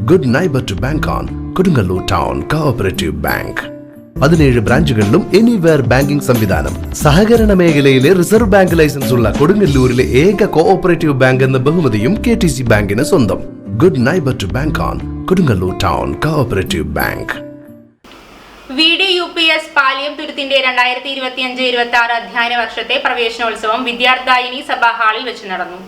Good neighbour to bank on Kodungallur town cooperative bank. 17 ബ്രാഞ്ചുകളിലും anywhere banking സംവിധാനം. സഹകരണ മേഖലയിലെ റിസർവ് ബാങ്ക് ലൈസൻസ് ഉള്ള കൊടുങ്ങല്ലൂരിലെ ഏക കോഓപ്പറേറ്റീവ് ബാങ്ക് എന്ന ബഹുമതിയും KTC ബാങ്കിന് സ്വന്തം. Good neighbour to bank on Kodungallur town cooperative bank. VDUPS Paliyam തുരുത്തിന്റെ 2025-26 അധ്യയന വർഷത്തെ പ്രവേശനോത്സവം വിദ്യാർത്ഥിനി സഭാ ഹാളിൽ വെച്ച് നടന്നു.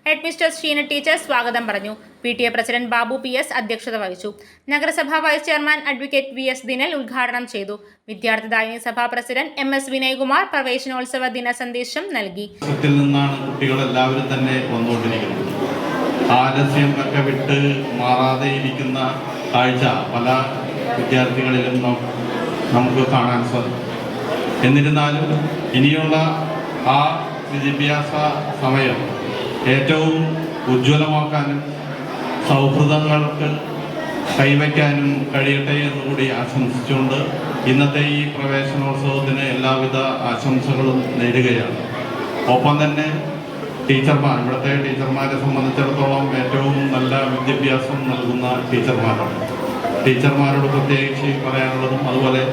ഹെഡ്മിസ്റ്റർ ഷീന ടീച്ചർ സ്വാഗതം പറഞ്ഞു. PTA പ്രസിഡന്റ് ബാബു PS അധ്യക്ഷത വഹിച്ചു. നഗരസഭാ വൈസ് ചെയർമാൻ അഡ്വക്കേറ്റ് VS ദിനൽ ഉദ്ഘാടനം ചെയ്തു. വിദ്യാർത്ഥിനി സഭാ പ്രസിഡന്റ് MS വിനയകുമാർ പ്രവേശനോത്സവ ദിന സന്ദേശം നൽകി. നിന്നാണ് കുട്ടികളെല്ലാവരും തന്നെ വന്നുകൊണ്ടിരിക്കുന്നത്. ആലസ്യം ഒക്കെ വിട്ട് മാറാതെ ഇരിക്കുന്ന കാഴ്ച പല വിദ്യാർത്ഥികളിലും നമുക്ക് കാണാൻ സാധിക്കും. എന്നിരുന്നാലും ഇനിയുള്ള ആ വിദ്യാഭ്യാസ സമയം ഏറ്റവും ഉജ്ജ്വലമാക്കാനും സൗഹൃദങ്ങൾക്ക് കൈവയ്ക്കാനും കഴിയട്ടെ എന്നുകൂടി ആശംസിച്ചുകൊണ്ട് ഇന്നത്തെ ഈ പ്രവേശനോത്സവത്തിന് എല്ലാവിധ ആശംസകളും നേരുകയാണ്. ഒപ്പം തന്നെ ടീച്ചർമാർ, ഇവിടുത്തെ ടീച്ചർമാരെ സംബന്ധിച്ചിടത്തോളം ഏറ്റവും നല്ല വിദ്യാഭ്യാസം നൽകുന്ന ടീച്ചർമാരാണ്. ടീച്ചർമാരോട് പ്രത്യേകിച്ച് പറയാനുള്ളതും അതുപോലെ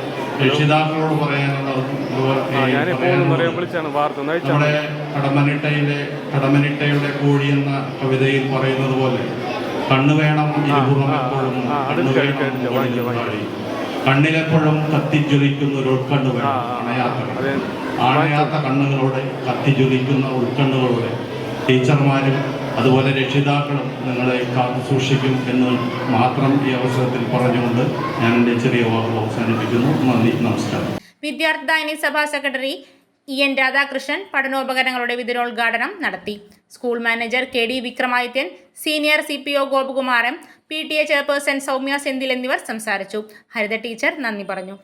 രക്ഷിതാക്കളോട് പറയാനുള്ളതും നമ്മുടെ കടമനിട്ടയുടെ കോഴി എന്ന കവിതയിൽ പറയുന്നത് പോലെ കണ്ണു വേണം ഇരുപുറം എപ്പോഴും, കണ്ണിലെപ്പോഴും കത്തിജ്വലിക്കുന്ന ഒരു ഉൾക്കണ്ണു വേണം. അണയാത്ത കണ്ണുകളോടെ കത്തിജ്വലിക്കുന്ന ഉൾക്കണ്ണുകളോടെ ടീച്ചർമാരും അതുപോലെ രക്ഷിതാക്കളും നിങ്ങളെ കാത്തു സൂക്ഷിക്കും എന്ന് മാത്രം ഈ അവസരത്തിൽ പറഞ്ഞുകൊണ്ട് ഞാൻ എൻ്റെ ചെറിയ വാക്കുകൾ അവസാനിപ്പിക്കുന്നു. നന്ദി, നമസ്കാരം. വിദ്യാർത്ഥിനി സഭാ സെക്രട്ടറി EN രാധാകൃഷ്ണൻ പഠനോപകരണങ്ങളുടെ വിതരണോദ്ഘാടനം നടത്തി. School manager KD Vikramadithyan, senior CPO Gopakumaran, PTA chairperson Soumya Senthil എന്നിവർ സംസാരിച്ചു. ഹരിത ടീച്ചർ നന്ദി പറഞ്ഞു.